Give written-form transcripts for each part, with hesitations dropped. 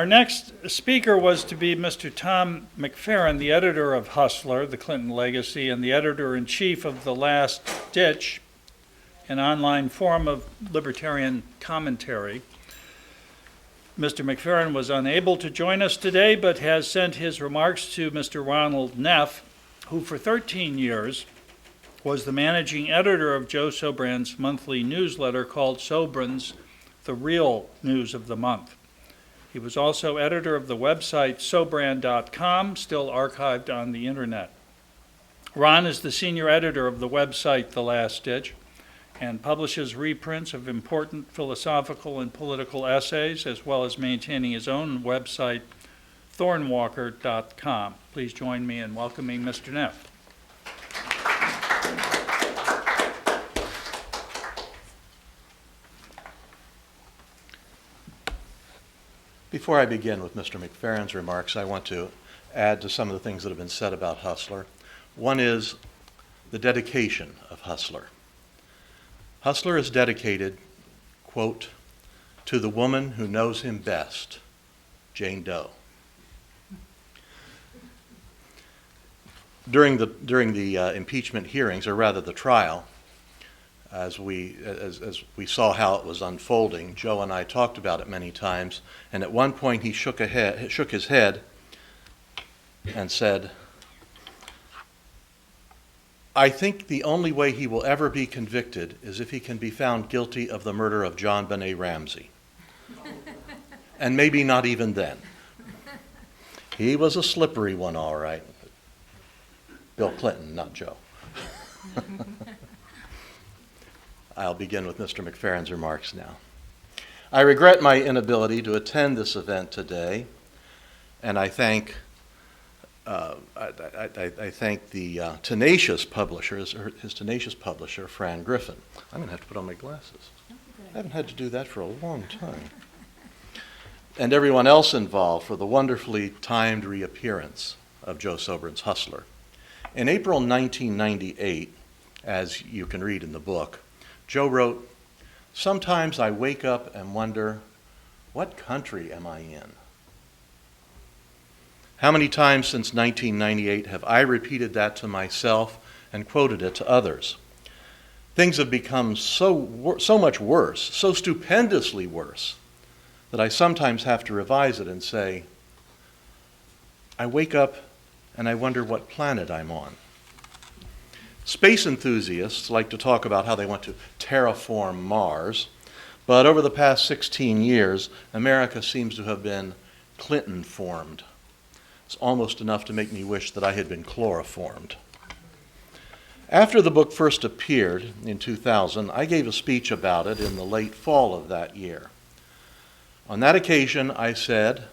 Our next speaker was to be Mr. Tom McPherren, the editor of Hustler, The Clinton Legacy, and the editor-in-chief of The Last Ditch, an online forum of libertarian commentary. Mr. McPherren was unable to join us today, but has sent his remarks to Mr. Ronald Neff, who for 13 years was the managing editor of Joe SOBRAN'S monthly newsletter called SOBRAN'S, the real news of the month. He was also editor of the website SOBRAN.com, still archived on the internet. Ron is the senior editor of the website The Last Ditch and publishes reprints of important philosophical and political essays, as well as maintaining his own website, thornwalker.com. Please join me in welcoming Mr. Neff. Before I begin with Mr. McPherren's remarks, I want to add to some of the things that have been said about Hustler. One is the dedication of Hustler. Hustler is dedicated, quote, to the woman who knows him best, Jane Doe. During the impeachment hearings, or rather the trial, as we saw how it was unfolding, Joe and I talked about it many times, and at one point he shook his head and said, "I think the only way he will ever be convicted is if he can be found guilty of the murder of John Benet Ramsey. And maybe not even then." He was a slippery one, all right. Bill Clinton, not Joe. I'll begin with Mr. McPherren's remarks now. I regret my inability to attend this event today, and I thank the tenacious publishers, or his tenacious publisher, Fran Griffin. I'm going to have to put on my glasses. I haven't had to do that for a long time. And everyone else involved for the wonderfully timed reappearance of Joe SOBRAN'S Hustler. In April 1998, as you can read in the book, Joe wrote, "Sometimes I wake up and wonder, what country am I in?" How many times since 1998 have I repeated that to myself and quoted it to others? Things have become so much worse, so stupendously worse, that I sometimes have to revise it and say, I wake up and I wonder what planet I'm on. Space enthusiasts like to talk about how they want to terraform Mars, but over the past 16 years, America seems to have been Clinton-formed. It's almost enough to make me wish that I had been chloroformed. After the book first appeared in 2000, I gave a speech about it in the late fall of that year. On that occasion, I said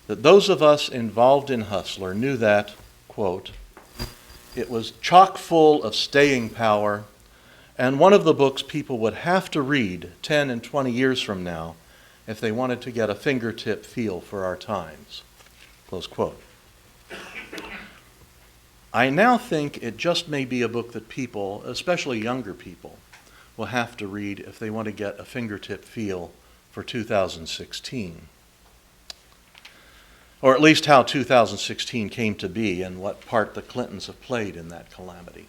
that those of us involved in Hustler knew that, quote, it was chock full of staying power, and one of the books people would have to read 10 and 20 years from now if they wanted to get a fingertip feel for our times. Close quote. I now think it just may be a book that people, especially younger people, will have to read if they want to get a fingertip feel for 2016. Or at least how 2016 came to be and what part the Clintons have played in that calamity.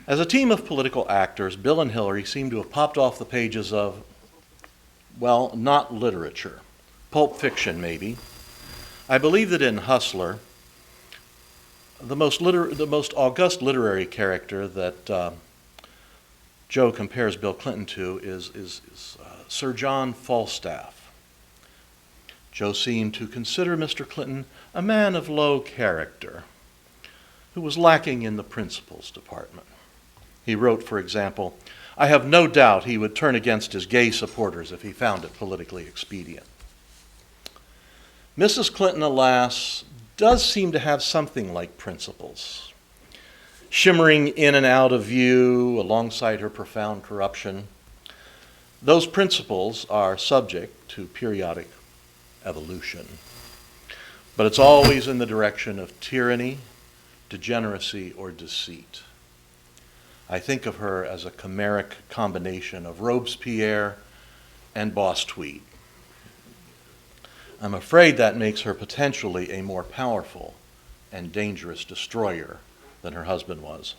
As a team of political actors, Bill and Hillary seem to have popped off the pages of, well, not literature, pulp fiction maybe. I believe that in Hustler, the most august literary character that Joe compares Bill Clinton to is Sir John Falstaff. Joe seemed to consider Mr. Clinton a man of low character who was lacking in the principles department. He wrote, for example, "I have no doubt he would turn against his gay supporters if he found it politically expedient." Mrs. Clinton, alas, does seem to have something like principles, shimmering in and out of view alongside her profound corruption. Those principles are subject to periodic evolution, but it's always in the direction of tyranny, degeneracy, or deceit. I think of her as a chimeric combination of Robespierre and Boss Tweed. I'm afraid that makes her potentially a more powerful and dangerous destroyer than her husband was.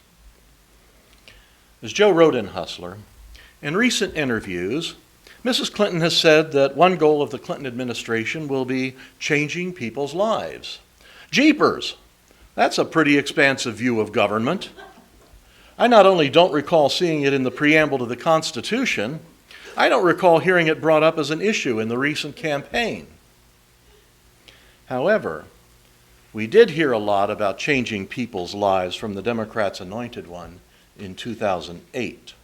As Joe wrote in Hustler, in recent interviews, Mrs. Clinton has said that one goal of the Clinton administration will be changing people's lives. Jeepers! That's a pretty expansive view of government. I not only don't recall seeing it in the preamble to the Constitution, I don't recall hearing it brought up as an issue in the recent campaign. However, we did hear a lot about changing people's lives from the Democrats' anointed one in 2008.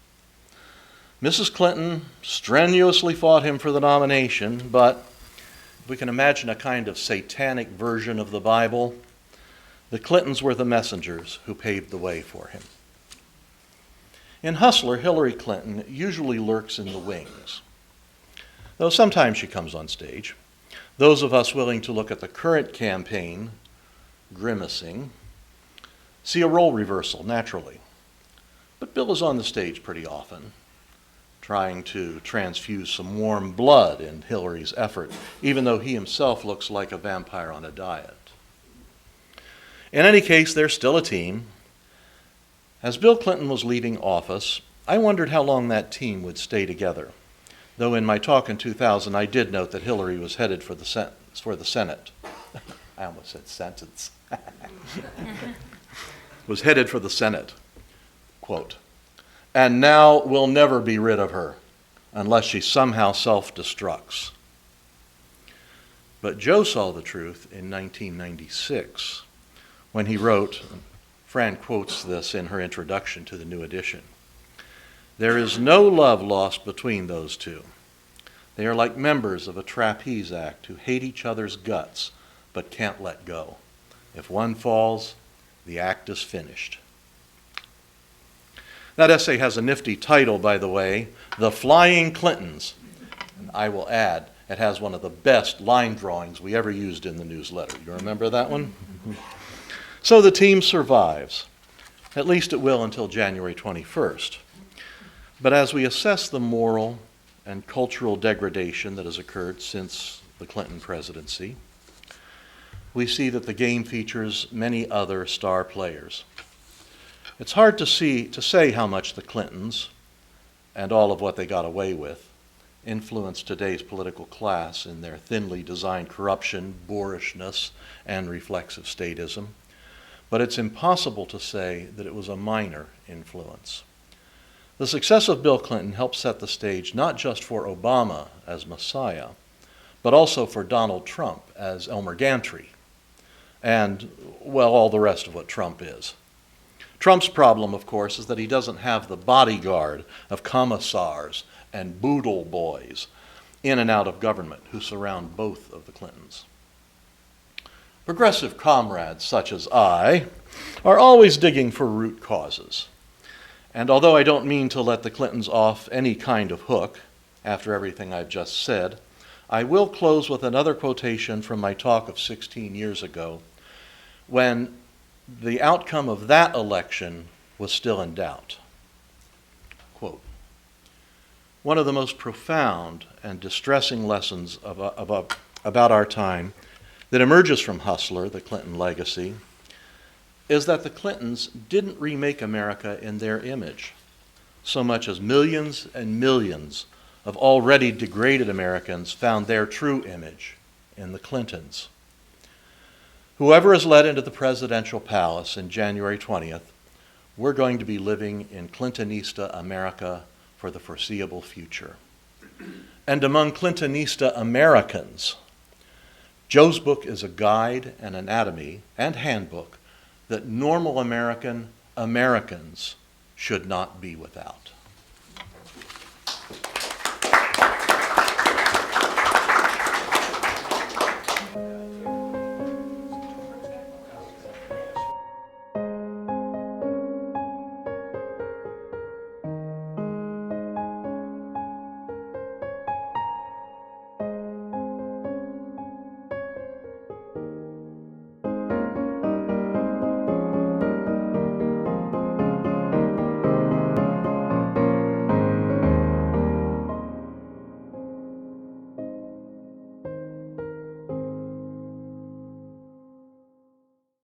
Mrs. Clinton strenuously fought him for the nomination, but if we can imagine a kind of satanic version of the Bible, the Clintons were the messengers who paved the way for him. In Hustler, Hillary Clinton usually lurks in the wings, though sometimes she comes on stage. Those of us willing to look at the current campaign, grimacing, see a role reversal naturally. But Bill is on the stage pretty often, trying to transfuse some warm blood in Hillary's effort, even though he himself looks like a vampire on a diet. In any case, they're still a team. As Bill Clinton was leaving office, I wondered how long that team would stay together, though in my talk in 2000 I did note that Hillary was headed for the Senate. I almost said sentence. Was headed for the Senate. Quote, and now we'll never be rid of her unless she somehow self-destructs. But Joe saw the truth in 1996 when he wrote, Fran quotes this in her introduction to the new edition, there is no love lost between those two. They are like members of a trapeze act who hate each other's guts but can't let go. If one falls, the act is finished. That essay has a nifty title, by the way, The Flying Clintons. And I will add, it has one of the best line drawings we ever used in the newsletter. You remember that one? So the team survives. At least it will until January 21st. But as we assess the moral and cultural degradation that has occurred since the Clinton presidency, we see that the game features many other star players. It's hard to say how much the Clintons, and all of what they got away with, influenced today's political class in their thinly designed corruption, boorishness, and reflexive statism. But it's impossible to say that it was a minor influence. The success of Bill Clinton helped set the stage not just for Obama as Messiah, but also for Donald Trump as Elmer Gantry, and, well, all the rest of what Trump is. Trump's problem, of course, is that he doesn't have the bodyguard of commissars and boodle boys in and out of government who surround both of the Clintons. Progressive comrades such as I are always digging for root causes. And although I don't mean to let the Clintons off any kind of hook after everything I've just said, I will close with another quotation from my talk of 16 years ago when the outcome of that election was still in doubt. Quote, one of the most profound and distressing lessons about our time that emerges from Hustler, the Clinton legacy, is that the Clintons didn't remake America in their image, so much as millions and millions of already degraded Americans found their true image in the Clintons. Whoever is led into the presidential palace in January 20th, we're going to be living in Clintonista America for the foreseeable future. And among Clintonista Americans, Joe's book is a guide and anatomy and handbook that normal Americans should not be without.